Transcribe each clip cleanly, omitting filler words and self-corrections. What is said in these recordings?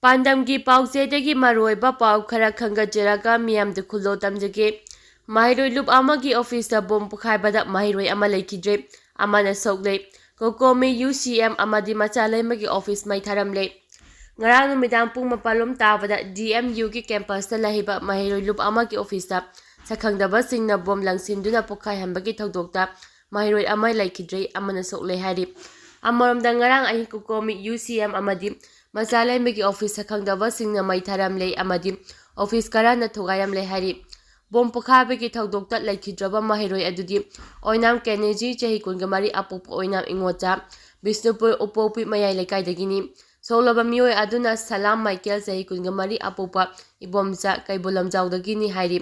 ꯄꯥꯟꯗꯝꯒꯤ ꯄꯥꯎꯆꯦꯗꯒꯤ ꯃꯔꯨꯑꯣꯏꯕ ꯄꯥꯎ ꯈꯔ ꯈꯪꯒꯠꯆꯔꯒ ꯃꯤꯌꯥꯝꯗ ꯈꯨꯜꯂꯣ ꯇꯝꯖꯒꯦ꯫ ꯃꯍꯩꯔꯣꯏ ꯂꯨꯞ ꯑꯃꯒꯤ ꯑꯣꯐꯤꯁꯇ ꯕꯣꯝ ꯄꯣꯈꯥꯏꯕꯗ ꯃꯍꯩꯔꯣꯏ ꯑꯃ ꯂꯩꯈꯤꯗ꯭ꯔꯦ, ꯑꯃꯅ ꯁꯣꯛꯂꯦ꯫ ꯀꯣꯀꯣꯃꯤ UCM ꯑꯃꯗꯤ ꯃꯆꯥꯂꯩꯃꯒꯤ ꯑꯣꯐꯤꯁ ꯃꯩ ꯊꯥꯔꯝꯂꯦ꯫ ꯉꯔꯥꯡ ꯅꯨꯃꯤꯗꯥꯡ ꯄꯨꯡ 7 ꯇꯥꯕꯗ DMUꯒꯤ ꯀꯦꯝꯄꯁꯇ ꯂꯩꯕ ꯃꯍꯩꯔꯣꯏ ꯂꯨꯞ ꯑꯃꯒꯤ ꯑꯣꯐꯤꯁꯇ ꯁꯛꯈꯪꯗꯕꯁꯤꯡꯅ ꯕꯣꯝ ꯂꯪꯁꯤꯟꯗꯨꯅ ꯄꯣꯈꯥꯏꯍꯟꯕꯒꯤ ꯊꯧꯗꯣꯛꯇ ꯃꯍꯩꯔꯣꯏ ꯑꯃ ꯂꯩꯈꯤꯗ꯭ꯔꯦ, ꯑꯃꯅ ꯁꯣꯛꯂꯦ ꯍꯥꯏꯔꯤ꯫ ꯑꯃꯔꯣꯝꯗ ꯉꯔꯥꯡ ꯑꯍꯤꯡ ꯀꯣꯀꯣꯃꯤ UCM ꯑꯃꯗꯤ ꯃꯆꯥꯂꯩꯃꯒꯤ ꯑꯣꯐꯤꯁ ꯁꯛꯈꯪꯗꯕꯁꯤꯡꯅ ꯃꯩ ꯊꯥꯔꯝꯂꯦ ꯑꯃꯗꯤ ꯑꯣꯐꯤꯁ ꯈꯔꯅ ꯊꯨꯒꯥꯏꯔꯝꯂꯦ ꯍꯥꯏꯔꯤ꯫ ꯕꯣꯝ ꯄꯣꯈꯥꯏꯕꯒꯤ ꯊꯧꯗꯣꯛꯇ ꯂꯩꯈꯤꯗ꯭ꯔꯕ ꯃꯍꯩꯔꯣꯏ ꯑꯗꯨꯗꯤ ꯑꯣꯏꯅꯥꯝ ꯀꯦꯅꯦꯖꯤ ꯆꯍꯤ 23 ꯑꯄꯣꯛꯄ ꯑꯣꯏꯅꯥꯝ ꯏꯉꯣꯆꯥ, ꯕꯤꯁꯅꯨꯄꯨꯔ ꯎꯄꯣꯛꯄꯤ ꯃꯌꯥꯏ ꯂꯩꯀꯥꯏꯗꯒꯤꯅꯤ꯫ ꯁꯣꯛꯂꯕ ꯃꯤꯑꯣꯏ ꯑꯗꯨꯅ ꯁꯂꯥꯝ ꯃꯥꯏꯀꯦꯜ ꯆꯍꯤ 23 ꯑꯄꯣꯛꯄ ꯏꯕꯣꯝꯆꯥ, ꯀꯩꯕꯨꯜ ꯂꯝꯖꯥꯎꯗꯒꯤꯅꯤ ꯍꯥꯏꯔꯤ꯫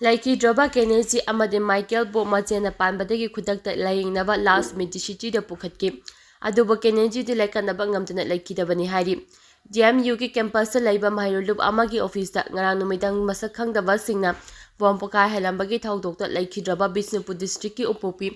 ꯂꯩꯈꯤꯗ꯭ꯔꯕ ꯀꯦꯅꯦꯖꯤ ꯑꯃꯗꯤ ꯃꯥꯏꯀꯦꯜꯕꯨ ꯃꯆꯦꯅ ꯄꯥꯟꯕꯗꯒꯤ ꯈꯨꯗꯛꯇ ꯂꯥꯌꯦꯡꯅꯕ ꯂꯥꯁ ꯃꯤꯗꯤꯁꯤꯇꯤꯗ ꯄꯨꯈꯠꯈꯤ, ꯑꯗꯨꯕꯨ ꯀꯦꯅꯦꯖꯤꯗꯤ ꯂꯥꯏꯀꯠꯅꯕ ꯉꯝꯗꯅ ꯂꯩꯈꯤꯗꯕꯅꯤ ꯍꯥꯏꯔꯤ꯫ DMUꯒꯤ ꯀꯦꯝꯄꯁꯇ ꯂꯩꯕ ꯃꯍꯩꯔꯣꯏ ꯂꯨꯞ ꯑꯃꯒꯤ ꯑꯣꯐꯤꯁꯇ ꯉꯔꯥꯡ ꯅꯨꯃꯤꯗꯥꯡ ꯃꯁꯛ ꯈꯪꯗꯕꯁꯤꯡꯅ ꯕꯣꯝ ꯄꯣꯈꯥꯏꯍꯜꯂꯝꯕꯒꯤ ꯊꯧꯗꯣꯛꯇ ꯂꯩꯈꯤꯗ꯭ꯔꯕ ꯕꯤꯁꯅꯨꯄꯨꯔ ꯗꯤꯁꯇ꯭ꯔꯤꯛꯀꯤ ꯎꯄꯣꯛꯄꯤ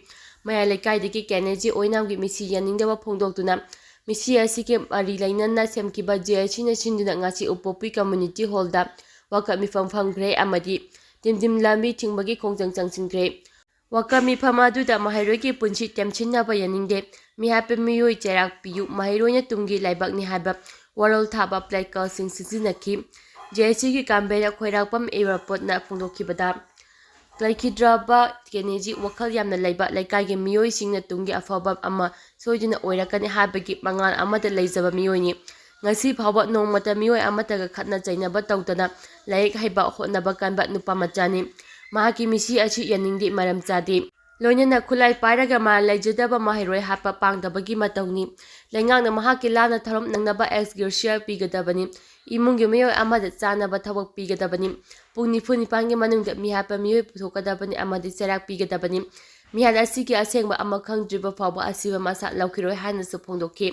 ꯃꯌꯥꯏ ꯂꯩꯀꯥꯏꯗꯒꯤ ꯀꯦꯅꯦꯖꯤ ꯑꯣꯏꯅꯥꯝꯒꯤ ꯃꯤꯁꯤ ꯌꯥꯅꯤꯡꯗꯕ ꯐꯣꯡꯗꯣꯛꯇꯨꯅ ꯃꯤꯁꯤ ꯑꯁꯤꯒꯤ ꯃꯔꯤ ꯂꯩꯅꯅ ꯁꯦꯝꯈꯤꯕ JICꯅ ꯁꯤꯟꯗꯨꯅ ꯉꯁꯤ ꯎꯄꯣꯛꯄꯤ ꯀꯝꯃ꯭ꯌꯨꯅꯤꯇꯤ ꯍꯣꯜꯗ ꯋꯥꯀꯠ ꯃꯤꯐꯝ ꯐꯝꯈ꯭ꯔꯦ ꯑꯃꯗꯤ ꯇꯤꯝ ꯂꯝꯕꯤ ꯊꯤꯡꯕꯒꯤ ꯈꯣꯡꯖꯪ ꯆꯪꯁꯤꯟꯈ꯭ꯔꯦ꯫ ꯋꯥꯀꯠ ꯃꯤꯐꯝ ꯑꯗꯨꯗ ꯃꯍꯩꯔꯣꯏꯒꯤ ꯄꯨꯟꯁꯤ ꯇꯦꯝꯁꯤꯟꯅꯕ ꯌꯥꯅꯤꯡꯗꯦ, ꯃꯤꯍꯥꯠꯄ ꯃꯤꯑꯣꯏ ꯆꯩꯔꯥꯛ ꯄꯤꯌꯨ, ꯃꯍꯩꯔꯣꯏꯅ ꯇꯨꯡꯒꯤ ꯂꯥꯏꯕꯛꯅꯤ ꯍꯥꯏꯕ ꯋꯥꯔꯣꯜ ꯊꯥꯕ ꯄ꯭ꯂꯦꯀꯥꯔꯗꯁꯤꯡ ꯁꯤꯖꯤꯟꯅꯈꯤ꯫ JICꯒꯤ ꯀꯟꯚꯦꯅꯔ ꯈꯣꯏꯔꯥꯛꯄꯝ ꯏꯔꯥꯄꯣꯠꯅ ꯐꯣꯡꯗꯣꯛꯈꯤꯕꯗ ꯂꯩꯈꯤꯗ꯭ꯔꯕ ꯀꯦꯅꯦꯖꯤ ꯋꯥꯈꯜ ꯌꯥꯝꯅ ꯂꯩꯕ ꯂꯩꯀꯥꯏꯒꯤ ꯃꯤꯑꯣꯏꯁꯤꯡꯅ ꯇꯨꯡꯒꯤ ꯑꯐꯕ ꯑꯃ ꯁꯣꯏꯗꯅ ꯑꯣꯏꯔꯛꯀꯅꯤ ꯍꯥꯏꯕꯒꯤ ꯃꯉꯥꯜ ꯑꯃꯗ ꯂꯩꯖꯕ ꯃꯤꯑꯣꯏꯅꯤ꯫ ꯉꯁꯤ ꯐꯥꯎꯕ ꯅꯣꯡꯃꯇ ꯃꯤꯑꯣꯏ ꯑꯃꯠꯇꯒ ꯈꯠꯅ ꯆꯩꯅꯕ ꯇꯧꯗꯅ ꯂꯥꯏꯔꯤꯛ ꯍꯩꯕ, ꯍꯣꯠꯅꯕ ꯀꯟꯕ ꯅꯨꯄꯥꯃꯆꯥꯅꯤ꯫ ꯃꯍꯥꯛꯀꯤ ꯃꯤꯁꯤ ꯑꯁꯤ ꯌꯥꯅꯤꯡꯗꯦ, ꯃꯔꯝ ꯆꯥꯗꯦ꯫ ꯂꯣꯏꯅꯅ ꯈꯨꯠꯂꯥꯏ ꯄꯥꯏꯔꯒ ꯃꯔꯥꯜ ꯂꯩꯖꯗꯕ ꯃꯍꯩꯔꯣꯏ ꯍꯥꯠꯄ ꯄꯥꯡꯗꯕꯒꯤ ꯃꯇꯧꯅꯤ꯫ ꯂꯩꯉꯥꯛꯅ ꯃꯍꯥꯛꯀꯤ ꯂꯥꯟꯅ ꯊꯧꯔꯝ ꯅꯪꯅꯕ ꯑꯦꯛꯁꯒ꯭ꯔꯦꯁꯤꯌꯥ ꯄꯤꯒꯗꯕꯅꯤ꯫ ꯏꯃꯨꯡꯒꯤ ꯃꯤꯑꯣꯏ ꯑꯃꯗ ꯆꯥꯅꯕ ꯊꯕꯛ ꯄꯤꯒꯗꯕꯅꯤ꯫ ꯄꯨꯡ 94ꯒꯤ ꯃꯅꯨꯡꯗ ꯃꯤꯍꯥꯠꯄ ꯃꯤꯑꯣꯏ ꯄꯨꯊꯣꯛꯀꯗꯕꯅꯤ ꯑꯃꯗꯤ ꯆꯩꯔꯥꯛ ꯄꯤꯒꯗꯕꯅꯤ꯫ ꯃꯤꯍꯥꯠ ꯑꯁꯤꯒꯤ ꯑꯁꯦꯡꯕ ꯑꯃ ꯈꯪꯗ꯭ꯔꯤꯕ ꯐꯥꯎꯕ ꯑꯁꯤꯕ ꯃꯁꯥ ꯂꯧꯈꯤꯔꯣꯏ ꯍꯥꯏꯅꯁꯨ ꯐꯣꯡꯗꯣꯛꯈꯤ꯫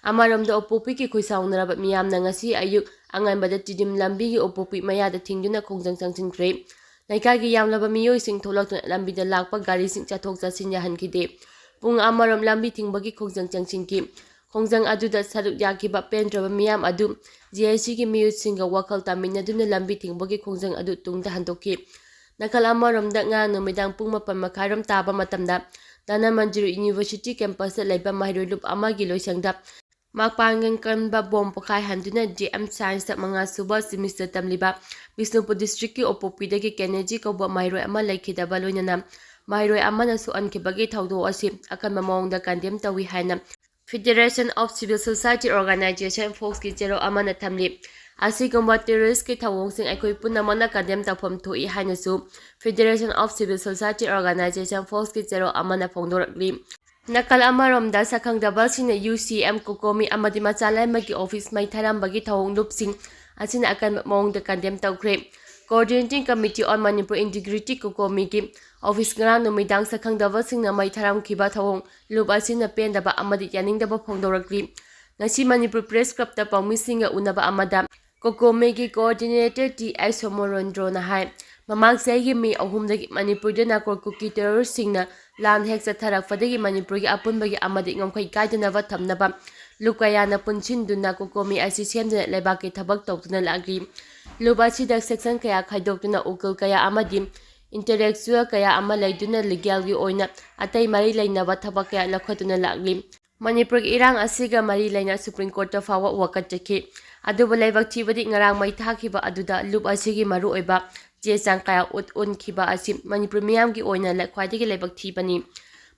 ꯑꯃꯔꯣꯝꯗ ꯎꯄꯣꯛꯄꯤꯒꯤ ꯈꯨꯠꯁꯥꯎꯅꯔꯕ ꯃꯤꯌꯥꯝꯅ ꯉꯁꯤ ꯑꯌꯨꯛ ꯑꯉꯟꯕꯗ ꯇꯤꯗꯤꯝ ꯂꯝꯕꯤꯒꯤ ꯎꯄꯣꯛꯄꯤ ꯃꯌꯥꯗ ꯊꯤꯡꯗꯨꯅ ꯈꯣꯡꯖꯪ ꯆꯪꯁꯤꯟꯈ꯭ꯔꯦ꯫ ꯂꯩꯀꯥꯏꯒꯤ ꯌꯥꯝꯂꯕ ꯃꯤꯑꯣꯏꯁꯤꯡ ꯊꯣꯛꯂꯛꯇꯨꯅ ꯂꯝꯕꯤꯗ ꯂꯥꯛꯄ ꯒꯥꯔꯤꯁꯤꯡ ꯆꯠꯊꯣꯛ ꯆꯠꯁꯤꯟ ꯌꯥꯍꯟꯈꯤꯗꯦ꯫ ꯄꯨꯡ ꯑꯃꯔꯣꯝ ꯂꯝꯕꯤ ꯊꯤꯡꯕꯒꯤ ꯈꯣꯡꯖꯪ ꯆꯪꯁꯤꯟꯈꯤ꯫ ꯈꯣꯡꯖꯪ ꯑꯗꯨꯗ ꯁꯔꯨꯛ ꯌꯥꯈꯤꯕ ꯄꯦꯟꯗ꯭ꯔꯕ ꯃꯤꯌꯥꯝ ꯑꯗꯨ JICꯒꯤ ꯃꯤꯍꯨꯠꯁꯤꯡꯒ ꯋꯥꯈꯜ ꯇꯥꯃꯤꯟꯅꯗꯨꯅ ꯂꯝꯕꯤ ꯊꯤꯡꯕꯒꯤ ꯈꯣꯡꯖꯪ ꯑꯗꯨ ꯇꯨꯡꯗ ꯍꯟꯗꯣꯛꯈꯤ꯫ ꯅꯥꯀꯜ ꯑꯃꯔꯣꯝꯗ ꯉꯔꯥꯡ ꯅꯨꯃꯤꯗꯥꯡ ꯄꯨꯡ 7:30 ꯇꯥꯕ ꯃꯇꯝꯗ ꯙꯅꯃꯟꯖꯨꯔꯤ ꯌꯨꯅꯤꯚꯔꯁꯤꯇꯤ ꯀꯦꯝꯄꯁꯇ ꯂꯩꯕ ꯃꯍꯩꯔꯣꯏ ꯂꯨꯞ ꯑꯃꯒꯤ ꯂꯣꯏꯁꯪꯗ ꯃꯄꯥꯡꯒꯜ ꯀꯟꯕ ꯕꯣꯝ ꯄꯣꯈꯥꯏꯍꯟꯗꯨꯅ DM ꯁꯥꯏꯟꯁꯇ 5ꯁꯨꯕ ꯁꯤꯃꯤꯁꯇꯔ ꯇꯝꯂꯤꯕ ꯕꯤꯁꯅꯨꯄꯨꯔ ꯗꯤꯁꯇ꯭ꯔꯤꯛꯀꯤ ꯎꯄꯣꯛꯄꯤꯗꯒꯤ ꯀꯦꯅꯦꯖꯤ ꯀꯧꯕ ꯃꯍꯩꯔꯣꯏ ꯑꯃ ꯂꯩꯈꯤꯗꯕ ꯂꯣꯏꯅꯅ ꯃꯍꯩꯔꯣꯏ ꯑꯃꯅ ꯁꯣꯛꯍꯟꯈꯤꯕꯒꯤ ꯊꯧꯗꯣꯛ ꯑꯁꯤ ꯑꯀꯟꯕ ꯃꯑꯣꯡꯗ ꯀꯟꯗꯦꯝ ꯇꯧꯏ ꯍꯥꯏꯅ federation of civil society organisation ꯐꯣꯛꯁꯀꯤ ꯆꯦꯔꯣꯜ ꯑꯃꯅ ꯊꯝꯂꯤ꯫ ꯑꯁꯤꯒꯨꯝꯕ ꯇꯦꯔꯣꯔꯤꯁ꯭टꯀꯤ ꯊꯧꯑꯣꯡꯁꯤꯡ ꯑꯩꯈꯣꯏ ꯄꯨꯝꯅꯃꯛꯅ ꯀꯟꯗꯦꯝ ꯇꯧꯐꯝ ꯊꯣꯛꯏ ꯍꯥꯏꯅꯁꯨ federation of civil society organisation ꯐꯣꯛꯁꯀꯤ ꯆꯦꯔꯣꯜ ꯑꯃꯅ ꯐꯣꯡꯗꯣꯔꯛꯂꯤ꯫ ꯅꯥꯀꯜ ꯑꯃꯔꯣꯝꯗ ꯁꯛꯈꯪꯗꯕꯁꯤꯡꯅ UCM, ꯀꯣꯀꯣꯃꯤ ꯑꯃꯗꯤ ꯃꯆꯥꯂꯩꯃꯒꯤ ꯑꯣꯐꯤꯁ ꯃꯩ ꯊꯥꯔꯝꯕꯒꯤ ꯊꯧꯑꯣꯡ ꯂꯨꯞꯁꯤꯡ ꯑꯁꯤꯅ ꯑꯀꯟꯕ ꯃꯑꯣꯡꯗ ꯀꯟꯗꯦꯝ ꯇꯧꯈ꯭ꯔꯦ꯫ Coordinating committee on Manipur integrity ꯀꯣꯀꯣꯃꯤꯒꯤ ꯑꯣꯐꯤꯁ ꯉꯔꯥꯡ ꯅꯨꯃꯤꯗꯥꯡ ꯁꯛꯈꯪꯗꯕꯁꯤꯡꯅ ꯃꯩ ꯊꯥꯔꯝꯈꯤꯕ ꯊꯧꯑꯣꯡ ꯂꯨꯞ ꯑꯁꯤꯅ ꯄꯦꯟꯗꯕ ꯑꯃꯗꯤ ꯌꯥꯅꯤꯡꯗꯕ ꯐꯣꯡꯗꯣꯔꯛꯂꯤ꯫ ꯉꯁꯤ ꯃꯅꯤꯄꯨꯔ ꯄ꯭ꯔꯦꯁ ꯀ꯭ꯂꯕꯇ ꯄꯥꯎꯃꯤꯁꯤꯡꯒ ꯎꯅꯕ ꯑꯃꯗ ꯀꯣꯀꯣꯃꯤꯒꯤ ꯀꯣꯑꯣꯔꯗꯤꯅꯦꯇꯔ TI ꯁꯣꯃꯣꯔꯦꯟꯗ꯭ꯔꯣꯅ ꯍꯥꯏ, ꯃꯃꯥꯡ ꯆꯍꯤꯒꯤ ꯃꯦ 3ꯗꯒꯤ ꯃꯅꯤꯄꯨꯔꯗ ꯅꯥꯔꯀꯣꯇꯤꯛꯀꯤ ꯇꯦꯔꯣꯔꯤꯁ꯭ꯇꯁꯤꯡꯅ ꯂꯥꯟ ꯍꯦꯛ ꯆꯠꯊꯔꯛꯄꯗꯒꯤ ꯃꯅꯤꯄꯨꯔꯒꯤ ꯑꯄꯨꯟꯕꯒꯤ ꯑꯃꯗꯤ ꯉꯝꯈꯩ ꯀꯥꯏꯗꯅꯕ ꯊꯝꯅꯕ ꯂꯨꯞ ꯀꯌꯥꯅ ꯄꯨꯟꯁꯤꯟꯗꯨꯅ ꯀꯣꯀꯣꯃꯤ ꯑꯁꯤ ꯁꯦꯝꯗꯨꯅ ꯂꯩꯕꯥꯛꯀꯤ ꯊꯕꯛ ꯇꯧꯗꯨꯅ ꯂꯥꯛꯂꯤ꯫ ꯂꯨꯞ ꯑꯁꯤꯗ ꯁꯦꯛꯁꯟꯀꯌꯥ ꯈꯥꯏꯗꯣꯛꯇꯨꯅ ꯎꯀꯤꯜ ꯀꯌꯥ ꯑꯃꯗꯤ ꯏꯟꯇꯦꯂꯦꯛꯆꯨꯑꯦꯜ ꯀꯌꯥ ꯑꯃ ꯂꯩꯗꯨꯅ ꯂꯤꯒꯦꯜꯒꯤ ꯑꯣꯏꯅ ꯑꯇꯩ ꯃꯔꯤ ꯂꯩꯅꯕ ꯊꯕꯛ ꯀꯌꯥ ꯂꯧꯈꯠꯇꯨꯅ ꯂꯥꯛꯂꯤ꯫ ꯃꯅꯤꯄꯨꯔꯒꯤ ꯏꯔꯥꯡ ꯑꯁꯤꯒ ꯃꯔꯤ ꯂꯩꯅ ꯁꯨꯄ꯭ꯔꯤꯝ ꯀꯣꯔꯠꯇ ꯐꯥꯎꯕ ꯋꯥꯀꯠ ꯆꯠꯈꯤ꯫ ꯑꯗꯨꯕꯨ ꯂꯥꯏꯕꯛ ꯊꯤꯕꯗꯤ ꯉꯔꯥꯡ ꯃꯩ ꯊꯥꯈꯤꯕ ꯑꯗꯨꯗ ꯂꯨꯞ ꯑꯁꯤꯒꯤ ꯃꯔꯨꯑꯣꯏꯕ ꯆꯦ ꯆꯥꯡ ꯀꯌꯥ ꯎꯠꯈꯤꯕ ꯑꯁꯤ ꯃꯅꯤꯄꯨꯔ ꯃꯤꯌꯥꯝꯒꯤ ꯑꯣꯏꯅ ꯈ꯭ꯋꯥꯏꯗꯒꯤ ꯂꯥꯏꯕꯛ ꯊꯤꯕꯅꯤ꯫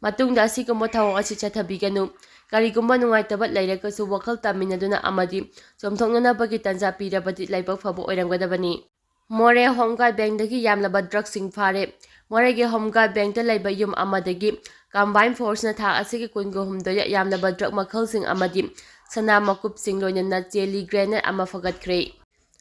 ꯃꯇꯨꯡꯗ ꯑꯁꯤꯒꯨꯝꯕ ꯊꯧꯑꯣꯡ ꯑꯁꯤ ꯆꯠꯊꯕꯤꯒꯅꯨ꯫ ꯀꯔꯤꯒꯨꯝꯕ ꯅꯨꯡꯉꯥꯏꯇꯕ ꯂꯩꯔꯒꯁꯨ ꯋꯥꯈꯜ ꯇꯥꯃꯤꯟꯅꯗꯨꯅ ꯑꯃꯗꯤ ꯆꯨꯝꯊꯣꯛꯅꯅꯕꯒꯤ ꯇꯥꯟꯖꯥ ꯄꯤꯔꯕꯗꯤ ꯂꯥꯏꯕꯛ ꯐꯕ ꯑꯣꯏꯔꯝꯒꯗꯕꯅꯤ꯫ ꯃꯣꯔꯦ ꯍꯣꯝꯒꯥꯔꯗ ꯕꯦꯡꯛꯗꯒꯤ ꯌꯥꯝꯂꯕ ꯗ꯭ꯔꯒꯁꯤꯡ ꯐꯥꯔꯦ꯫ ꯃꯣꯔꯦꯒꯤ ꯍꯣꯝꯒꯥꯔꯗ ꯕꯦꯡꯛꯇ ꯂꯩꯕ ꯌꯨꯝ ꯑꯃꯗꯒꯤ ꯀꯝꯕꯥꯏꯟ ꯐꯣꯔꯁꯅ ꯊꯥ ꯑꯁꯤꯒꯤ 23ꯗ ꯌꯥꯝꯂꯕ ꯗ꯭ꯔꯒ ꯃꯈꯜꯁꯤꯡ ꯑꯃꯗꯤ ꯁꯅꯥ ꯃꯀꯨꯞꯁꯤꯡ ꯂꯣꯏꯅꯅ ꯆꯦꯂꯤ ꯒ꯭ꯔꯦꯅꯦꯗ ꯑꯃ ꯐꯒꯠꯈ꯭ꯔꯦ꯫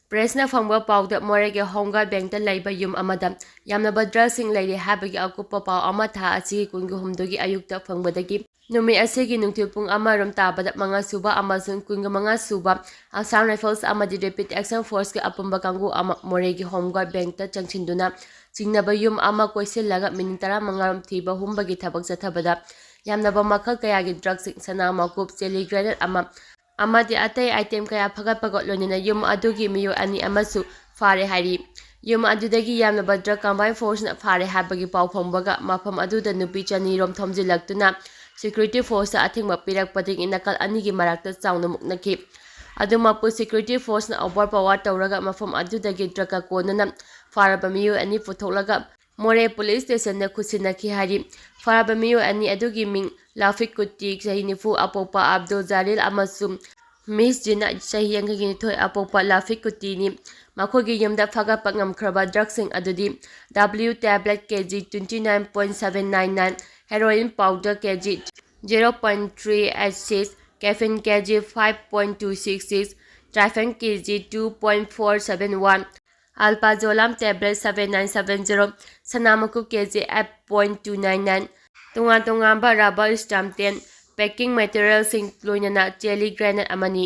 ꯄ꯭ꯔꯦꯁꯅ ꯐꯪꯕ ꯄꯥꯎꯗ ꯃꯣꯔꯦꯒꯤ ꯍꯣꯝꯒꯥꯔꯗ ꯕꯦꯡꯛꯇ ꯂꯩꯕ ꯌꯨꯝ ꯑꯃꯗ ꯌꯥꯝꯂꯕ ꯗ꯭ꯔꯒꯁꯤꯡ ꯂꯩꯔꯦ ꯍꯥꯏꯕꯒꯤ ꯑꯀꯨꯞꯄ ꯄꯥꯎ ꯑꯃ ꯊꯥ ꯑꯁꯤꯒꯤ 23ꯒꯤ ꯑꯌꯨꯛꯇ ꯐꯪꯕꯗꯒꯤ ꯅꯨꯃꯤꯠ ꯑꯁꯤꯒꯤ ꯅꯨꯡꯊꯤꯜ ꯄꯨꯡ 1 ꯇꯥꯕꯗ 5ꯁꯨꯕ ꯑꯃꯁꯨꯡ 25ꯁꯨꯕ ꯑꯁꯥꯝ ꯔꯥꯏꯐꯜꯁ ꯑꯃꯗꯤ ꯔꯦꯄꯤꯗ ꯑꯦꯛꯁꯟ ꯐꯣꯔꯁꯀꯤ ꯑꯄꯨꯟꯕ ꯀꯥꯡꯕꯨ ꯑꯃ ꯃꯣꯔꯦꯒꯤ ꯍꯣꯝꯒꯥꯔꯗ ꯕꯦꯡꯛꯇ ꯆꯪꯁꯤꯟꯗꯨꯅ ꯆꯤꯡꯅꯕ ꯌꯨꯝ ꯑꯃ ꯀꯣꯏꯁꯤꯜꯂꯒ ꯃꯤꯅꯤꯠ 15 ꯊꯤꯕ ꯍꯨꯝꯕꯒꯤ ꯊꯕꯛ ꯆꯠꯊꯕꯗ ꯌꯥꯝꯂꯕ ꯃꯈꯜ ꯀꯌꯥꯒꯤ ꯗ꯭ꯔꯒꯁꯤꯡ, ꯁꯅꯥ ꯃꯀꯨꯞ, ꯆꯦꯂꯤ ꯒ꯭ꯔꯦꯅꯦꯗ ꯑꯃ amadi atai item kaya phagatpagot loinina yum adugi miyo ani amasu fare hari yum adudagi yamnaba drug combined force na fare habagi pau phombaga mafam aduda nupi chani rom thomjilaktuna security force athingba pirakpading inakal anigi marakta chauna muknaki adumapu security force na overpower tawraga mafam adudagi drug konana faraba miyo ani puthoklaga more police station na khusinaki hari faraba miyo ani adugi ming lafik kuti sahinifu apopa abdul jalil amasum Miss Jina sahi yangi thoi apopa lafik kutini makhogi yamda phagatpa ngamkhraba drugsing adudi W tablet kg 29.799 heroin powder kg 0.386 caffeine kg 5.266 tryphen kg 2.471 alpazolam tablet 7970 sanamaku kg 8.299 tunga rubber stamp 10 packing material sing loinana jelly granite amani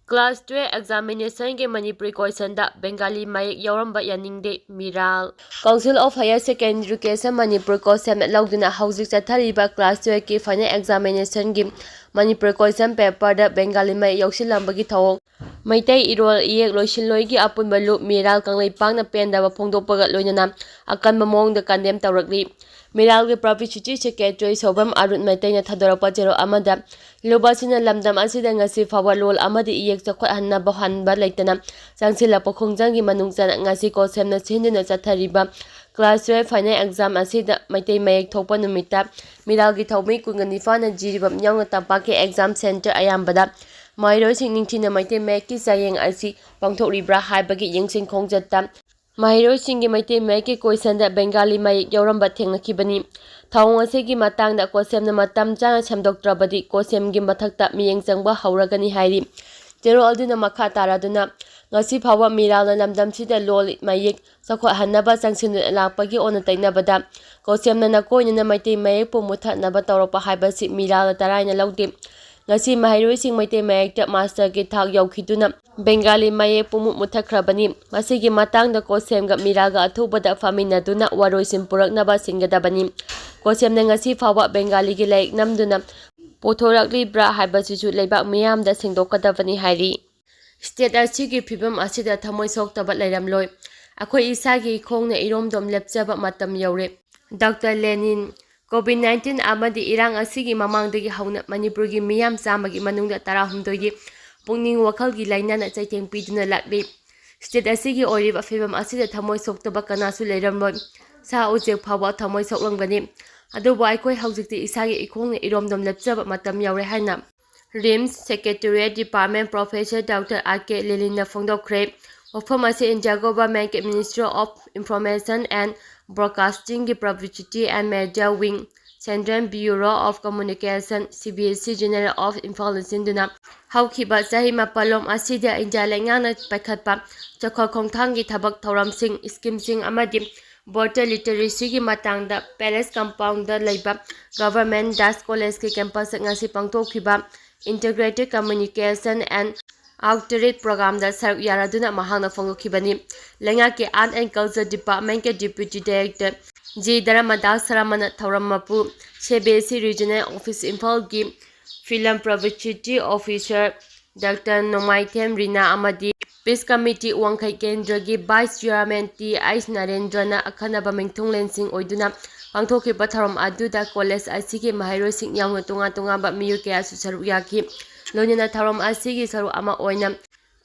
Class 12 examination ke Manipuri question da Bengali mayek yauramba yaningde Miral Council of Higher Secondary Education Manipur question lauduna housing chathariba class 12 ki final examination gi Manipur question paper da Bengali mayek yausilambagi thawong Maitai irol iyek loisinloi gi apunba lu Miral kanglei pangna pendaba phongdokpaga loinana akanba mongda condemn tawrakli Miral ge Publicity Secretary Sobam Arun Maitai na thadorapa jero amada lubasina lamdam asida ngasi fawa lol amadi iyek chakhot hanna bahanba leitana changsila pokhongjangi manungjan ngasi ko semna sindina chathariba class 12 final exam asida maitai mayek thopa numita Miral gi thawmi kungani na jiribam nyangna tampake exam center ayambada Mairoi sing ningthina maite meki sayeng asi pangthokribra haibagi yengsing khongjatta Mairoi singi maite meki question da Bengali mayek yauramba thengnakibani thawng asegi matangda kosemna matam chana semdoktrabadi kosemgi mathakta miyeng changba hauragani hairi jero alduna makha taraduna ngasi phawa Miral lamdamsida lol mayek sakho hanaba changsin lakpagi ona tainabada kosemna na koina maite mayek pumutha naba tawrapa haibasi Miral taraina lawde ngasi Mairoi sing maite mayekta master ki thak yaukhiduna Bengali mayek pumu muthakhrabani masigi matangda kosemga Miralga athubada faminaduna waroisim puraknaba singadabani kosemna ngasi phawa Bengali gi laik namduna pothorakli bra haibasisu leibak miyamda singdokadabani hairi state asigi phibam asida thamoi soktaba leiramloi akhoi isagi khongna iromdom lepchaba matam yaure Dr. Lenin COVID-19 amadi irang asigi mamangdagi hauna Manipurgi miyam chamagi manungda 12 gi pungning wakhalgi lainana chaiteng piduna lakli state asigi oriba phibam asida thamoi soktaba kanasu leiramloi sa ujek phawa thamoi soklangani aduba aikoi haujikti isagi ikhongna iromdom lepchaba matam yaure haina RIMS Secretariat Department Professor Dr. A.K. Lelina Fongdokre Wafam asi India Government Ministry of Information and Broadcasting Publicity and Media Wing Central Bureau of Communication CBSC General of Information duna haukiba sahi mapalom asida India lengana paikhatpa chakhol khongthanggi thabak thoramsing schemesing amadi voter literacy gi matangda Palace Compound da leiba Government Das College ki campus ngasi pangthokhiba Integrated Communication and Outreach Program da saruk yaraduna mahangna phongokibani lengaki Art and Culture Department ke Deputy Director G Dharamadas Saramana Thoramapu CBSC Regional Office Imphal gi Film Publicity Officer Dr. Nomaitem Rina Amadi Peace Committee Wangkai Kendra gi Vice Chairman T. Ais Narendrana akhanaba mingthong lensing oiduna pangthokiba tharom aduda college asigi Mairoi sing yaungna tunga ba miyu kaya su saruk yaki loinana tharom asigi saru ama oina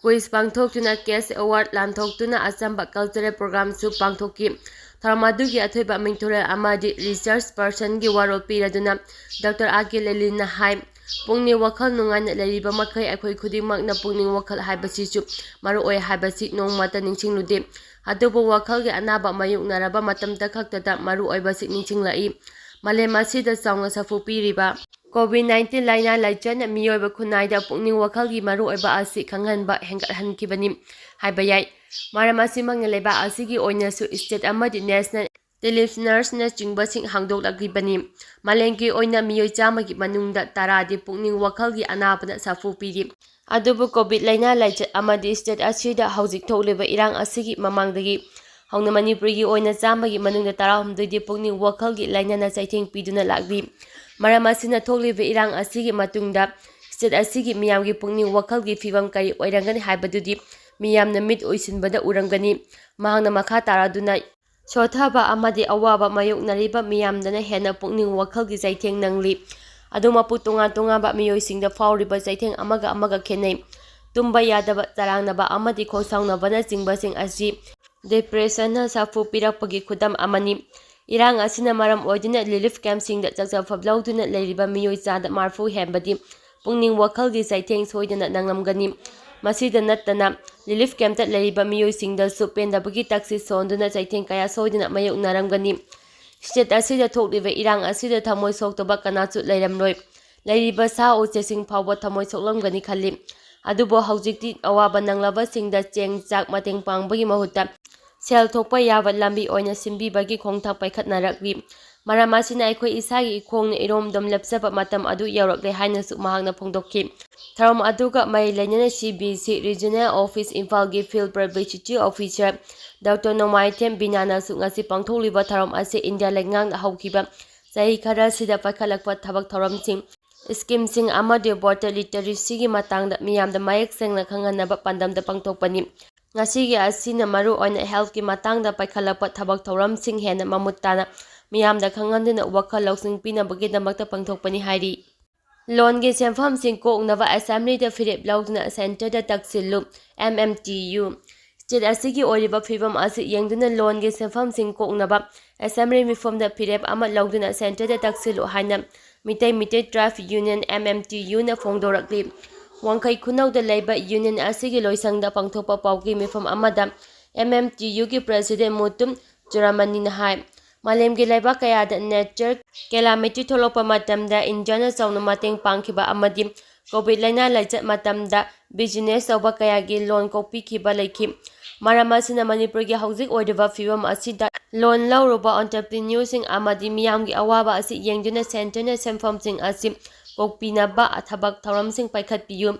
quiz pangthokuna case award lanthokuna asamba cultural program su pangthoki tharom adugi athoiba mingthore amadi research person gi warol piraduna Dr. A.K. Lelina hai pungni wakhal nungaina leriba makhai akhoi khudimmakna pungning wakhal haibasisu maru oi haibasi nongmata ningchinglude adubu wakhal gi anaba mayuknaraba matamta khaktada maru oibasi ningchinglai malem asida chaungna safu piriba COVID-19 laina laichan miyoiba khunaida pungning wakhalgi maru oiba asi khanghanba hengathankibani haibayai maram asimang leba asigi oinasu state amadi national listeners na chingbasing hangdoklagribani malengi oina miyoi chamagi manungda taradi pungning wakhalgi anabana safu piri adubu COVID laina laichan amadi state asida haujik thokleba irang asigi mamangdagi hauna Manipurgi oina chamagi manungda 13 pungning wakhalgi lainana chaitheng piduna lagri maram asina thokleba irang asigi matungda state ꯑꯁꯤꯒꯤ ꯃꯤꯌꯥꯝꯒꯤ ꯄꯨꯛꯅꯤꯡ ꯋꯥꯈꯜꯒꯤ ꯐꯤꯚꯝ ꯀꯔꯤ ꯑꯣꯏꯔꯝꯒꯅꯤ ꯍꯥꯏꯕꯗꯨꯗꯤ ꯃꯤꯌꯥꯝꯅ ꯃꯤꯠ ꯎꯏꯁꯤꯟꯕꯗ ꯎꯔꯝꯒꯅꯤ꯫ ꯃꯍꯥꯛꯅ ꯃꯈꯥ ꯇꯥꯔꯗꯨꯅ ꯁꯣꯊꯕ ꯑꯃꯗꯤ ꯑꯋꯥꯕ ꯃꯥꯌꯣꯛꯅꯔꯤꯕ ꯃꯤꯌꯥꯝꯗꯅ ꯍꯦꯟꯅ ꯄꯨꯛꯅꯤꯡ ꯋꯥꯈꯜꯒꯤ ꯆꯩꯊꯦꯡ ꯅꯪꯂꯤ꯫ ꯑꯗꯨꯃꯛꯄꯨ ꯇꯣꯉꯥꯟ ꯇꯣꯉꯥꯟꯕ ꯃꯤꯑꯣꯏꯁꯤꯡꯗ ꯐꯥꯎꯔꯤꯕ ꯆꯩꯊꯦꯡ ꯑꯃꯒ ꯑꯃꯒ ꯈꯦꯠꯅꯩ꯫ ꯇꯨꯝꯕ ꯌꯥꯗꯕ, ꯆꯔꯥꯡꯅꯕ ꯑꯃꯗꯤ ꯈꯣꯡꯁꯥꯎꯅꯕꯅꯆꯤꯡꯕꯁꯤꯡ ꯑꯁꯤ ꯗꯤꯄ꯭ꯔꯦꯁꯟꯅ ꯁꯥꯐꯨ ꯄꯤꯔꯛꯄꯒꯤ ꯈꯨꯗꯝ ꯑꯃꯅꯤ꯫ ꯏꯔꯥꯡ ꯑꯁꯤꯅ ꯃꯔꯝ ꯑꯣꯏꯗꯨꯅ ꯔꯤꯂꯤꯐ ꯀꯦꯝꯞꯁꯤꯡꯗ ꯆꯥꯛꯆ-ꯐꯞ ꯂꯧꯗꯨꯅ ꯂꯩꯔꯤꯕ ꯃꯤꯑꯣꯏ ꯆꯥꯗ 40 ꯍꯦꯟꯕꯗꯤ ꯄꯨꯛꯅꯤꯡ ꯋꯥꯈꯜꯒꯤ ꯆꯩꯊꯦꯡ ꯁꯣꯏꯗꯅ ꯅꯪꯂꯝꯒꯅꯤ꯫ ꯃꯁꯤꯗ ꯅꯠꯇꯅ ꯔꯤꯂꯤꯐ ꯀꯦꯝꯞꯇ ꯂꯩꯔꯤꯕ ꯃꯤꯑꯣꯏꯁꯤꯡꯗꯁꯨ ꯄꯦꯟꯗꯕꯒꯤ ꯇꯛꯁꯤ ꯁꯣꯟꯗꯨꯅ ꯆꯩꯊꯦꯡ ꯀꯌꯥ ꯁꯣꯏꯗꯅ ꯃꯥꯌꯣꯛꯅꯔꯝꯒꯅꯤ꯫ ꯁ꯭ꯇꯦꯠ ꯑꯁꯤꯗ ꯊꯣꯛꯂꯤꯕ ꯏꯔꯥꯡ ꯑꯁꯤꯗ ꯊꯃꯣꯏ ꯁꯣꯛꯇꯕ ꯀꯅꯥꯁꯨ ꯂꯩꯔꯝꯂꯣꯏ꯫ ꯂꯩꯔꯤꯕ ꯁꯥ-ꯎꯆꯦꯛꯁꯤꯡ ꯐꯥꯎꯕ ꯊꯃꯣꯏ ꯁꯣꯛꯂꯝꯒꯅꯤ ꯈꯜꯂꯤ꯫ ꯑꯗꯨꯕꯨ ꯍꯧꯖꯤꯛꯇꯤ ꯑꯋꯥꯕ ꯅꯪꯂꯕꯁꯤꯡꯗ ꯆꯦꯡ-ꯆꯥꯛ ꯃꯇꯦꯡ ꯄꯥꯡꯕꯒꯤ ꯃꯍꯨꯠꯇ ꯁꯦꯜ ꯊꯣꯛꯄ ꯌꯥꯕ ꯂꯝꯕꯤ ꯑꯣꯏꯅ ꯁꯤꯟꯕꯤꯕꯒꯤ ꯈꯣꯡꯊꯥꯡ ꯄꯥꯏꯈꯠꯅꯔꯛꯂꯤ꯫ ꯃꯔꯝ ꯑꯁꯤꯅ ꯑꯩꯈꯣꯏ ꯏꯁꯥꯒꯤ ꯏꯈꯣꯡꯅ ꯏꯔꯣꯝꯗꯣꯝ ꯂꯦꯞꯆꯕ ꯃꯇꯝ ꯑꯗꯨ ꯌꯧꯔꯛꯂꯦ ꯍꯥꯏꯅꯁꯨ ꯃꯍꯥꯛꯅ ꯐꯣꯡꯗꯣꯛꯈꯤ꯫ ꯊꯧꯔꯝ ꯑꯗꯨꯒ ꯃꯔꯤ ꯂꯩꯅꯅ ꯁꯤ.ꯕꯤ.ꯁꯤ ꯔꯤꯖꯅꯦꯜ ꯑꯣꯐꯤꯁ ꯏꯝꯐꯥꯜꯒꯤ ꯐꯤꯜꯗ ꯄꯕ꯭ꯂꯤꯁꯤꯇꯤ ꯑꯣꯐꯤꯁꯥꯔ ꯗꯣꯛꯇꯔ ꯅꯣꯡꯃꯥꯏꯊꯦꯝ ꯕꯤꯅꯥꯅꯁꯨ ꯉꯁꯤ ꯄꯥꯡꯊꯣꯛꯂꯤꯕ ꯊꯧꯔꯝ ꯑꯁꯤ ꯏꯟꯗꯤꯌꯥ ꯂꯩꯉꯥꯛꯅ ꯍꯧꯈꯤꯕ ꯆꯍꯤ ꯈꯔꯁꯤꯗ ꯄꯥꯏꯈꯠꯂꯛꯄ ꯊꯕꯛ ꯊꯧꯔꯝꯁꯤꯡ, ꯁ꯭ꯀꯤꯝꯁꯤꯡ ꯑꯃꯗꯤ ꯚꯣꯇꯔ ꯂꯤꯇꯔꯦꯁꯤꯒꯤ ꯃꯇꯥꯡꯗ ꯃꯤꯌꯥꯝꯗ ꯃꯌꯦꯛ ꯁꯦꯡꯅ ꯈꯪꯍꯟꯅꯕ ꯄꯥꯟꯗꯝꯗ ꯄꯥꯡꯊꯣꯛꯄꯅꯤ꯫ ꯉꯁꯤꯒꯤ ꯑꯁꯤꯅ ꯃꯔꯨꯑꯣꯏꯅ ꯍꯦꯜꯊꯀꯤ ꯃꯇꯥꯡꯗ ꯄꯥꯏꯈꯠꯂꯛꯄ ꯊꯕꯛ ꯊꯧꯔꯝꯁꯤꯡ ꯍꯦꯟꯅ ꯃꯃꯨꯠ ꯇꯥꯅ ꯃꯤꯌꯥꯝꯗ ꯈꯪꯍꯟꯗꯨꯅ ꯋꯥꯈꯜ ꯂꯧꯁꯤꯡ ꯄꯤꯅꯕꯒꯤꯗꯃꯛꯇ ꯄꯥꯡꯊꯣꯛꯄꯅꯤ ꯍꯥꯏꯔꯤ꯫ ꯂꯣꯟꯒꯤ ꯁꯦꯟꯐꯝꯁꯤꯡ ꯀꯣꯛꯅꯕ ꯑꯦꯁꯦꯝꯕ꯭ꯂꯤꯗ ꯐꯤꯔꯦꯞ ꯂꯧꯗꯨꯅ ꯁꯦꯟꯇꯔꯗ ꯇꯛꯁꯤꯜꯂꯨ (MMTU) ꯁ꯭ꯇꯦꯠ ꯑꯁꯤꯒꯤ ꯑꯣꯏꯔꯤꯕ ꯐꯤꯚꯝ ꯑꯁꯤ ꯌꯦꯡꯗꯨꯅ ꯂꯣꯟꯒꯤ ꯁꯦꯟꯐꯝꯁꯤꯡ ꯀꯣꯛꯅꯕ ꯑꯦꯁꯦꯝꯕ꯭ꯂꯤ ꯃꯤꯐꯝꯗ ꯐꯤꯔꯦꯞ ꯑꯃ ꯂꯧꯗꯨꯅ ꯁꯦꯟꯇꯔꯗ ꯇꯛꯁꯤꯜꯂꯨ ꯍꯥꯏꯅ ꯃꯤꯇꯩ ꯇ꯭ꯔꯥꯏꯕ ꯌꯨꯅꯤꯌꯟ (MMTU)ꯅ ꯐꯣꯡꯗꯣꯔꯛꯂꯤ꯫ ꯋꯥꯡꯈꯩ ꯈꯨꯅꯧꯗ ꯂꯩꯕ ꯌꯨꯅꯤꯌꯟ ꯑꯁꯤꯒꯤ ꯂꯣꯏꯁꯪꯗ ꯄꯥꯡꯊꯣꯛꯄ ꯄꯥꯎꯒꯤ ꯃꯤꯐꯝ ꯑꯃꯗ MMTUꯒꯤ ꯄ꯭ꯔꯁꯤꯗꯦꯟꯠ ꯃꯨꯇꯨꯝ ꯖꯨꯔꯥꯃꯅꯤꯅ ꯍꯥꯏ ꯃꯥꯂꯦꯝꯒꯤ ꯂꯩꯕꯥꯛ ꯀꯌꯥꯗ ꯅꯦꯆꯔ ꯀꯦꯂꯥꯃꯤꯇꯤ ꯊꯣꯛꯂꯛꯄ ꯃꯇꯝꯗ ꯏꯟꯗꯤꯌꯥꯅ ꯆꯥꯎꯅ ꯃꯇꯦꯡ ꯄꯥꯡꯈꯤꯕ ꯑꯃꯗꯤ ꯀꯣꯚꯤꯗ ꯂꯥꯏꯅꯥ ꯂꯥꯏꯆꯠ ꯃꯇꯝꯗ ꯕꯤꯖꯤꯅꯦꯁ ꯇꯧꯕ ꯀꯌꯥꯒꯤ ꯂꯣꯟ ꯀꯣꯛꯄꯤꯈꯤꯕ ꯂꯩꯈꯤ꯫ ꯃꯔꯝ ꯑꯁꯤꯅ ꯃꯅꯤꯄꯨꯔꯒꯤ ꯍꯧꯖꯤꯛ ꯑꯣꯏꯔꯤꯕ ꯐꯤꯚꯝ ꯑꯁꯤꯗ ꯂꯣꯟ ꯂꯧꯔꯨꯕ ꯑꯣꯟꯇꯔꯄ꯭ꯔꯤꯅ꯭ꯌꯨꯔꯁꯤꯡ ꯑꯃꯗꯤ ꯃꯤꯌꯥꯝꯒꯤ ꯑꯋꯥꯕ ꯑꯁꯤ ꯌꯦꯡꯗꯨꯅ ꯁꯦꯟꯇꯔꯅ ꯁꯦꯟꯐꯝꯁꯤꯡ ꯑꯁꯤ ꯀꯣꯛꯄꯤꯅꯕ ꯊꯕꯛ ꯊꯧꯔꯝꯁꯤꯡ ꯄꯥꯏꯈꯠꯄꯤꯌꯨ꯫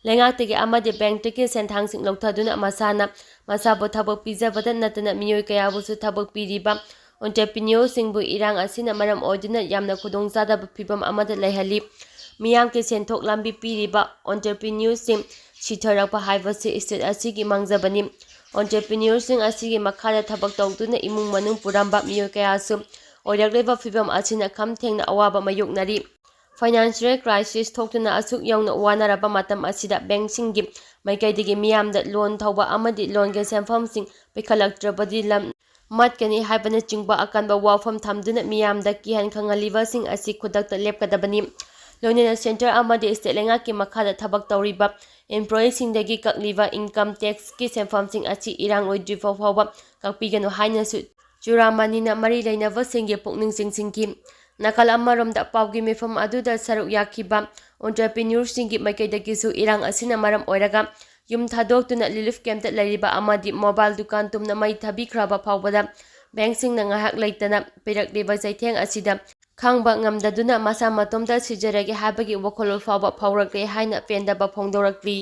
ꯂꯩꯉꯥꯛꯇꯒꯤ ꯑꯃꯗꯤ ꯕꯦꯡꯛꯇꯒꯤ ꯁꯦꯟꯊꯥꯡꯁꯤꯡ ꯂꯧꯊꯗꯨꯅ ꯃꯁꯥꯅ ꯃꯁꯥꯕꯨ ꯊꯕꯛ ꯄꯤꯖꯕꯇ ꯅꯠꯇꯅ ꯃꯤꯑꯣꯏ ꯀꯌꯥꯕꯨꯁꯨ ꯊꯕꯛ ꯄꯤꯔꯤꯕ ꯑꯣꯟꯇꯔꯄ꯭ꯔꯤꯅ꯭ꯌꯨꯔꯁꯤꯡꯕꯨ ꯏꯔꯥꯡ ꯑꯁꯤꯅ ꯃꯔꯝ ꯑꯣꯏꯗꯨꯅ ꯌꯥꯝꯅ ꯈꯨꯗꯣꯡꯆꯥꯗꯕ ꯐꯤꯚꯝ ꯑꯃꯗ ꯂꯩꯍꯜꯂꯤ꯫ ꯃꯤꯌꯥꯝꯒꯤ ꯁꯦꯟꯊꯣꯛ ꯂꯝꯕꯤ ꯄꯤꯔꯤꯕ ꯑꯣꯟꯇꯔꯄ꯭ꯔꯤꯅ꯭ꯌꯨꯔꯁꯤꯡ ꯁꯤꯊꯔꯛꯄ ꯍꯥꯏꯕꯁꯤ ꯁ꯭ꯇꯦꯠ ꯑꯁꯤꯒꯤ ꯃꯥꯡꯖꯕꯅꯤ꯫ ꯑꯣꯟꯇꯔꯄ꯭ꯔꯤꯅ꯭ꯌꯨꯔꯁꯤꯡ ꯑꯁꯤꯒꯤ ꯃꯈꯥꯗ ꯊꯕꯛ ꯇꯧꯗꯨꯅ ꯏꯃꯨꯡ ꯃꯅꯨꯡ ꯄꯨꯔꯝꯕ ꯃꯤꯑꯣꯏ ꯀꯌꯥꯁꯨ ꯑꯣꯏꯔꯛꯂꯤꯕ ꯐꯤꯚꯝ ꯑꯁꯤꯅ ꯈꯝ ꯊꯦꯡꯅ ꯑꯋꯥꯕ ꯃꯥꯌꯣꯛꯅꯔꯤ꯫ ꯐꯥꯏꯅꯥꯟꯁꯤꯌꯦꯜ ꯀ꯭ꯔꯥꯏꯁꯤꯁ ꯊꯣꯛꯇꯨꯅ ꯑꯁꯨꯛ ꯌꯧꯅ ꯋꯥꯅꯔꯕ ꯃꯇꯝ ꯑꯁꯤꯗ ꯕꯦꯡꯛꯁꯤꯡꯒꯤ ꯃꯥꯏꯀꯩꯗꯒꯤ ꯃꯤꯌꯥꯝꯗ ꯂꯣꯟ ꯊꯧꯕ ꯑꯃꯗꯤ ꯂꯣꯟꯒꯤ ꯁꯦꯟꯐꯝꯁꯤꯡ ꯄꯤꯈꯠꯂꯛꯇ꯭ꯔꯕꯗꯤ ꯂꯝ ꯃꯠꯀꯅꯤ ꯍꯥꯏꯕꯅꯆꯤꯡꯕ ꯑꯀꯟꯕ ꯋꯥꯐꯝ ꯊꯝꯗꯨꯅ ꯃꯤꯌꯥꯝꯗ ꯀꯤꯍꯟ ꯈꯪꯍꯜꯂꯤꯕꯁꯤꯡ ꯑꯁꯤ ꯈꯨꯗꯛꯇ ꯂꯦꯞꯀꯗꯕꯅꯤ꯫ ꯂꯣꯏꯅꯅ ꯁꯦꯟꯇꯔ ꯑꯃꯗꯤ ꯁ꯭ꯇꯦꯠ ꯂꯩꯉꯥꯛꯀꯤ ꯃꯈꯥꯗ ꯊꯕꯛ ꯇꯧꯔꯤꯕ ꯏꯝꯄ꯭ꯂꯣꯌꯤꯁꯤꯡꯗꯒꯤ ꯀꯛꯂꯤꯕ ꯏꯟꯀꯝ ꯇꯦꯛꯁꯀꯤ ꯁꯦꯟꯐꯝꯁꯤꯡ ꯑꯁꯤ ꯏꯔꯥꯡ ꯂꯣꯏꯗ꯭ꯔꯤꯐꯥꯎ ꯐꯥꯎꯕ ꯀꯛꯄꯤꯒꯅꯨ ꯍꯥꯏꯅꯁꯨ ꯖꯨꯔꯥꯃꯅꯤꯅ ꯃꯔꯤ ꯂꯩꯅꯕꯁꯤꯡꯒꯤ ꯄꯨꯛꯅꯤꯡ ꯆꯤꯡꯁꯤꯟꯈꯤ꯫ ꯅꯥꯀꯜ ꯑꯃꯔꯣꯝꯗ ꯄꯥꯎꯒꯤ ꯃꯤꯐꯝ ꯑꯗꯨꯗ ꯁꯔꯨꯛ ꯌꯥꯈꯤꯕ ꯑꯣꯟꯇꯔꯄ꯭ꯔꯤꯅ꯭ꯌꯨꯔꯁꯤꯡꯒꯤ ꯃꯥꯏꯀꯩꯗꯒꯤꯁꯨ ꯏꯔꯥꯡ ꯑꯁꯤꯅ ꯃꯔꯝ ꯑꯣꯏꯔꯒ ꯌꯨꯝ ꯊꯥꯗꯣꯛꯇꯨꯅ ꯔꯤꯂꯤꯐ ꯀꯦꯝꯞꯇ ꯂꯩꯔꯤꯕ ꯑꯃꯗꯤ ꯃꯣꯕꯥꯏꯜ ꯗꯨꯀꯥꯟ ꯇꯨꯝꯅ ꯃꯩ ꯊꯥꯕꯤꯈ꯭ꯔꯕ ꯐꯥꯎꯕꯗ ꯕꯦꯡꯛꯁꯤꯡꯅ ꯉꯥꯏꯍꯥꯛ ꯂꯩꯇꯅ ꯄꯤꯔꯛꯂꯤꯕ ꯆꯩꯊꯦꯡ ꯑꯁꯤꯗ ꯈꯥꯡꯕ ꯉꯝꯗꯗꯨꯅ ꯃꯁꯥ ꯃꯇꯣꯝꯇ ꯁꯤꯖꯔꯒꯦ ꯍꯥꯏꯕꯒꯤ ꯋꯥꯈꯜꯂꯣꯟ ꯐꯥꯎꯕ ꯐꯥꯎꯔꯛꯂꯦ ꯍꯥꯏꯅ ꯄꯦꯟꯗꯕ ꯐꯣꯡꯗꯣꯔꯛꯂꯤ꯫